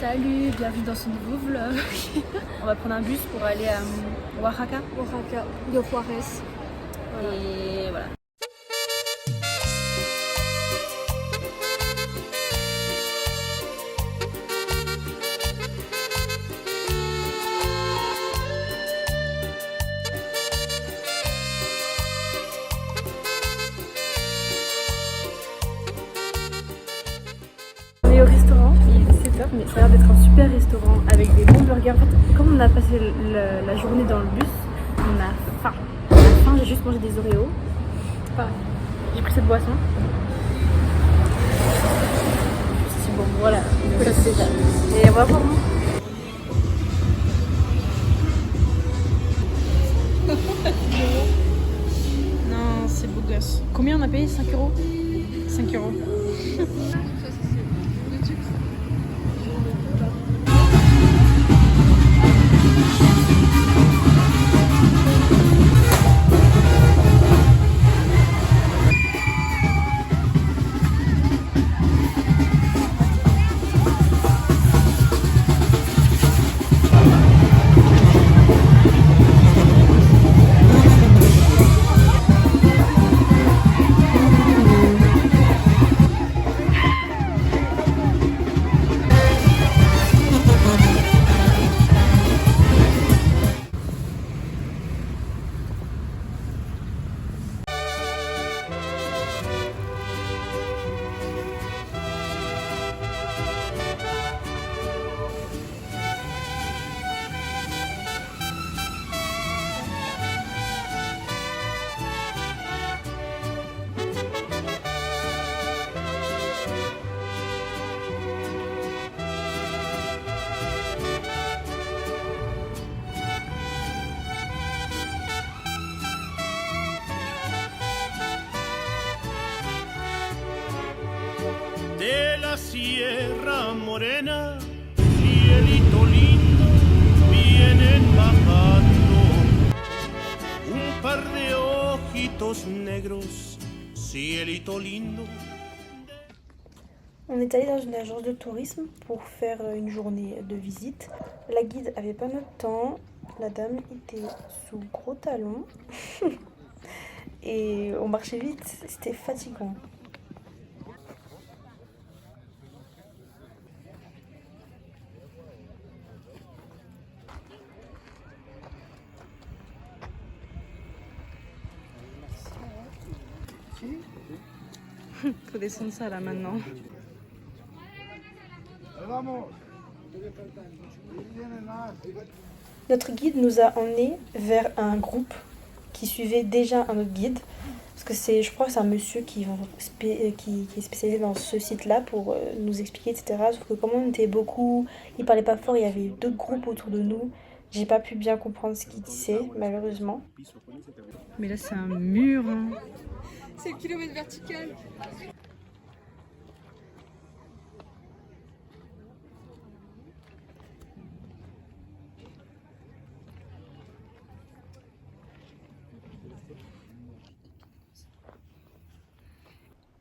Salut, bienvenue dans ce nouveau vlog. On va prendre un bus pour aller à Oaxaca. Oaxaca, de Juarez. Voilà. Et voilà. On est au restaurant, il est 17h, mais ça a l'air d'être un super restaurant avec des bons burgers. En fait, comme on a passé la journée dans le bus, on a faim. À la fin, j'ai juste mangé des Oreos. Pareil. J'ai pris cette boisson. C'est bon, voilà. Et on va voir. Non, c'est beau gosse. Combien on a payé? 5 euros 5 euros. De la Sierra Morena, cielito lindo, vienen bajando un par de ojitos negros, cielito lindo. On est allé dans une agence de tourisme pour faire une journée de visite. La guide avait pas notre temps, la dame était sous gros talons et on marchait vite, c'était fatigant. Faut descendre ça là maintenant. Notre guide nous a emmenés vers un groupe qui suivait déjà un autre guide. Parce que je crois que c'est un monsieur qui est spécialisé dans ce site-là pour nous expliquer, etc. Sauf que comme on était beaucoup, il parlait pas fort, il y avait d'autres groupes autour de nous. J'ai pas pu bien comprendre ce qu'il disait, malheureusement. Mais là c'est un mur. Hein. C'est le kilomètre vertical.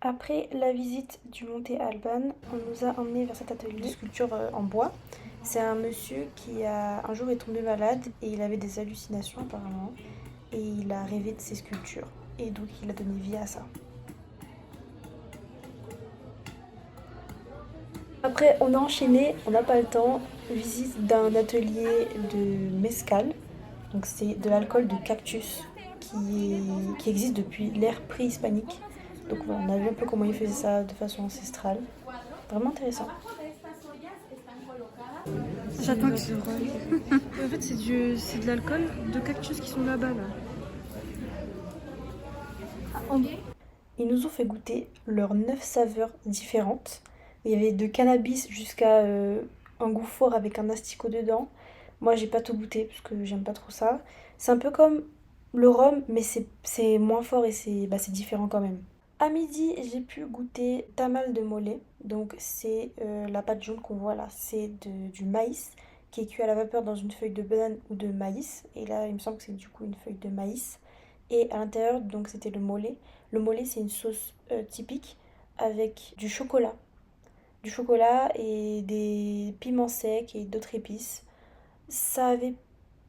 Après la visite du Monte Alban, on nous a emmenés vers cet atelier de sculpture en bois. C'est un monsieur qui un jour est tombé malade et il avait des hallucinations apparemment. Et il a rêvé de ses sculptures. Et donc il a donné vie à ça. Après on a enchaîné, on n'a pas le temps, visite d'un atelier de mezcal. Donc c'est de l'alcool de cactus qui existe depuis l'ère préhispanique. Donc voilà, on a vu un peu comment ils faisaient ça de façon ancestrale. Vraiment intéressant. J'attends qu'il En fait c'est de l'alcool de cactus qui sont là-bas là. Ils nous ont fait goûter leurs 9 saveurs différentes. Il y avait de cannabis jusqu'à un goût fort avec un asticot dedans. Moi j'ai pas tout goûté parce que j'aime pas trop ça. C'est un peu comme le rhum mais c'est moins fort et c'est différent quand même. À midi, j'ai pu goûter tamal de mollet. Donc c'est la pâte jaune qu'on voit là, c'est du maïs qui est cuit à la vapeur dans une feuille de banane ou de maïs. Et là, il me semble que c'est du coup une feuille de maïs. Et à l'intérieur, donc c'était le mollet. Le mollet, c'est une sauce typique avec du chocolat. du chocolat et des piments secs et d'autres épices. Ça avait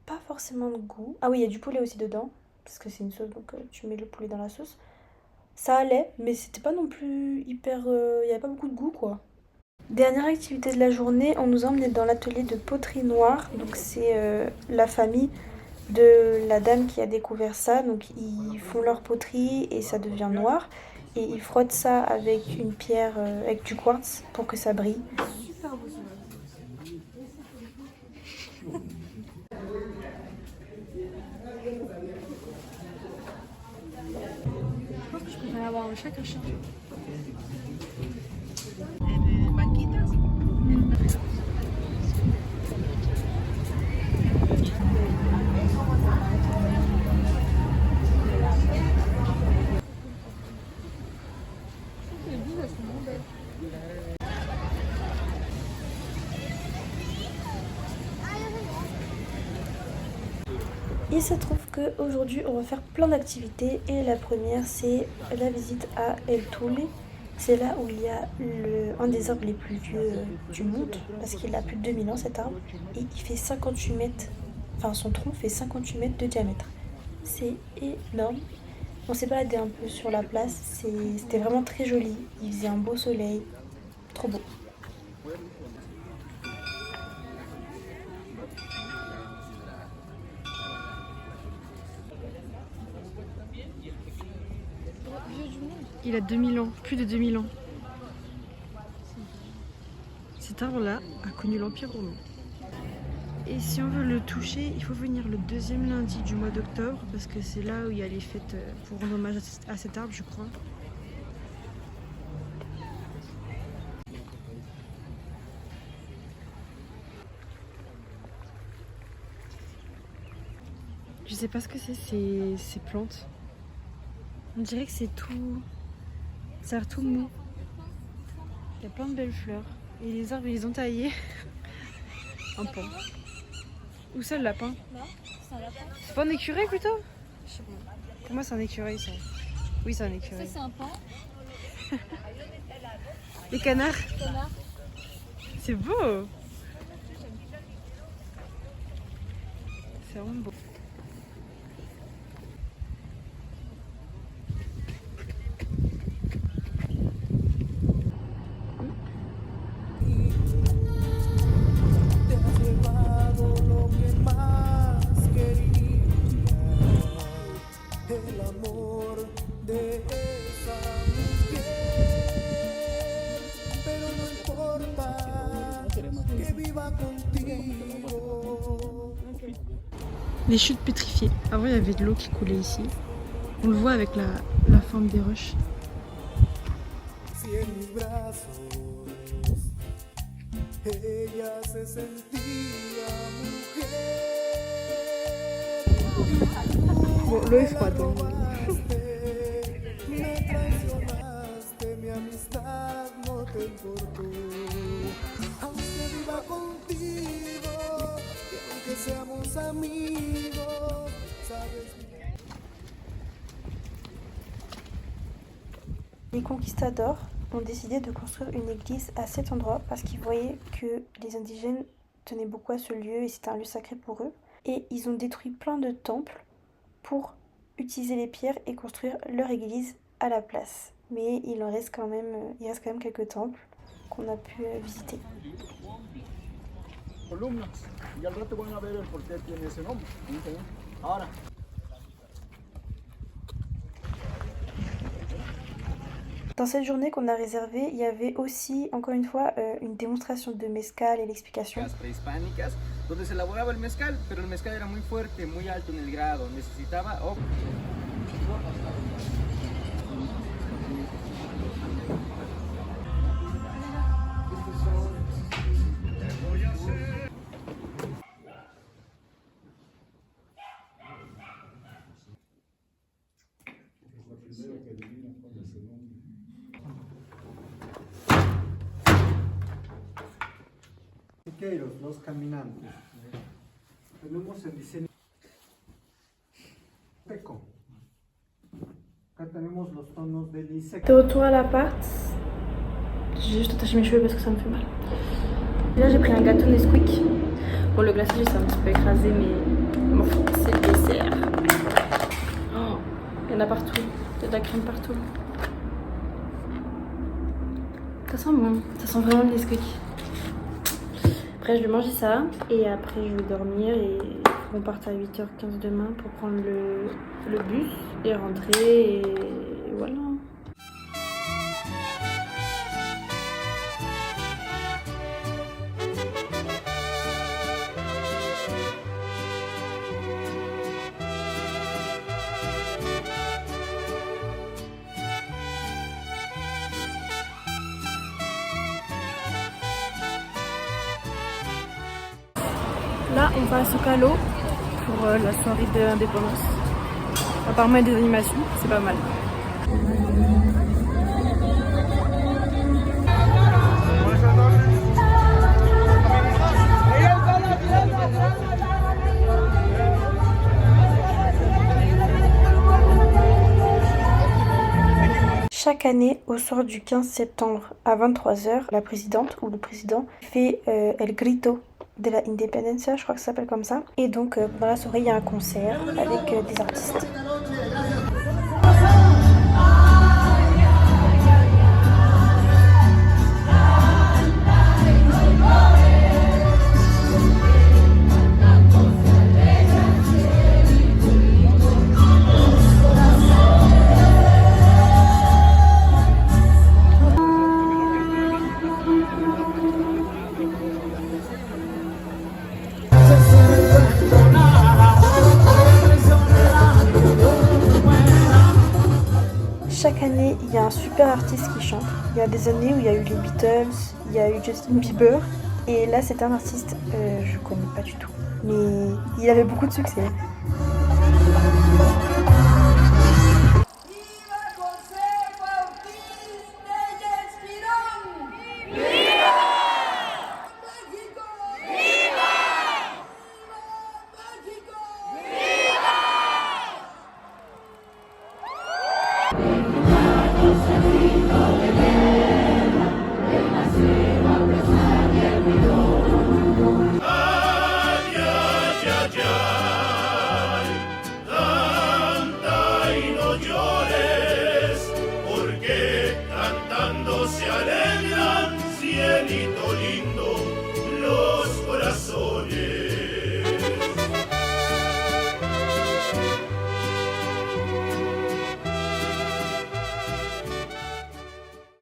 pas forcément de goût. Ah oui, il y a du poulet aussi dedans, parce que c'est une sauce, donc tu mets le poulet dans la sauce. Ça allait, mais c'était pas non plus hyper... Il y avait pas beaucoup de goût, quoi. Dernière activité de la journée, on nous a emmenés dans l'atelier de poterie noire. Donc c'est la famille de la dame qui a découvert ça. Donc ils font leur poterie et ça devient noir. Et ils frottent ça avec une pierre, avec du quartz pour que ça brille. Super beau celui-là. Je pense que je préfère avoir un chat qu'un chien. Les boules, elles sont vraiment belles. Il se trouve qu'aujourd'hui on va faire plein d'activités et la première c'est la visite à El Toule. C'est là où il y a un des arbres les plus vieux du monde parce qu'il a plus de 2000 ans cet arbre et il fait 58 mètres, enfin son tronc fait 58 mètres de diamètre. C'est énorme. On s'est baladé un peu sur la place, c'était vraiment très joli, il faisait un beau soleil, trop beau. Il a 2000 ans, plus de 2000 ans. Cet arbre-là a connu l'Empire romain. Et si on veut le toucher, il faut venir le deuxième lundi du mois d'octobre parce que c'est là où il y a les fêtes pour rendre hommage à cet arbre, je crois. Je sais pas ce que c'est ces plantes. On dirait que c'est tout... Ça a l'air tout mou. Il y a plein de belles fleurs. Et les arbres, ils ont taillé un pan. Où ça, le lapin? Là, c'est un lapin. C'est pas un écureuil plutôt? Je sais pas. Pour moi, c'est un écureuil ça. Oui, c'est un Ça, écureuil. c'est un pan. Les canards? Canard. C'est beau! C'est vraiment beau. Te has llevado lo que más quería, el amor de esa mujer, pero no importa que viva contigo. Les chutes pétrifiées. Avant, il y avait de l'eau qui coulait ici. On le voit avec la forme des roches. Si en mis brazos ella se sentía mujer. Bon, l'eau est froide. Me traicionaste, mi amistad no te importó. Aunque viva contigo y aunque seamos amigos, sabes. Les conquistadors ont décidé de construire une église à cet endroit parce qu'ils voyaient que les indigènes tenaient beaucoup à ce lieu et c'était un lieu sacré pour eux. Et ils ont détruit plein de temples pour utiliser les pierres et construire leur église à la place. Mais il reste quand même quelques temples qu'on a pu visiter. Columnas y al rato van a ver el por qué tiene ese nombre. Ahora. Dans cette journée qu'on a réservée, il y avait aussi, encore une fois, une démonstration de mezcal et l'explication. Prehispánicas donde se elaboraba el mezcal, pero el mezcal era muy fuerte, muy alto en el grado, necesitaba Siqueiros, los caminantes. Tenemos el diseño seco. Acá tenemos los tonos de lisec. De retour à l'appart, J'ai juste attaché mes cheveux parce que ça me fait mal. Et là j'ai pris un gâteau Nesquik. Bon le glaçage c'est un petit peu écrasé mais bon, c'est le dessert. Oh, il y en a partout, il y a de la crème partout. Ça sent bon, ça sent vraiment le Nesquik. Après je vais manger ça et après je vais dormir et on part à 8h15 demain pour prendre le bus et rentrer et voilà. Là, on va à Socalo pour la soirée de l'indépendance. Apparemment, il y a des animations, c'est pas mal. Chaque année, au soir du 15 septembre à 23h, la présidente ou le président fait El Grito de la Independencia, je crois que ça s'appelle comme ça. Et donc pendant la soirée, il y a un concert avec des artistes. Chaque année, il y a un super artiste qui chante. Il y a des années où il y a eu les Beatles, il y a eu Justin Bieber. Et là, c'est un artiste, je connais pas du tout. Mais il avait beaucoup de succès.